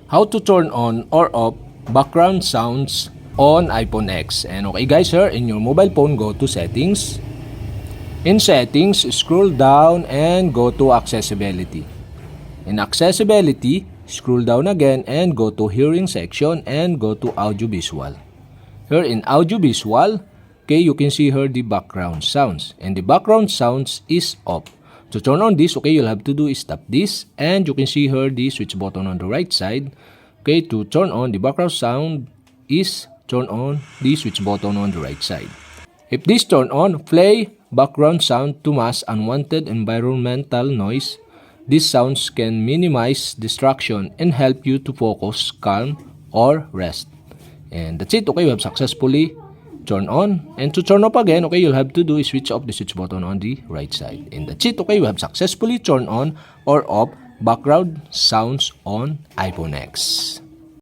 how to turn on or off background sounds on iPhone X. And okay guys, here in your mobile phone, go to settings. In settings, scroll down and go to accessibility. In accessibility, scroll down again and go to hearing section and go to audiovisual. Here in audiovisual, okay, you can see here the background sounds, and the background sounds is off. To turn on this, okay, you'll have to do is tap this, and you can see here the switch button on the right side. Okay, to turn on the background sound is turn on the switch button on the right side. If this turn on, play background sound to mask unwanted environmental noise. These sounds can minimize distraction and help you to focus, calm, or rest. And that's it. Okay, we have successfully turned on. And to turn off again, okay, you'll have to do is switch off the switch button on the right side. And that's it. Okay, we have successfully turned on or off background sounds on iPhone X.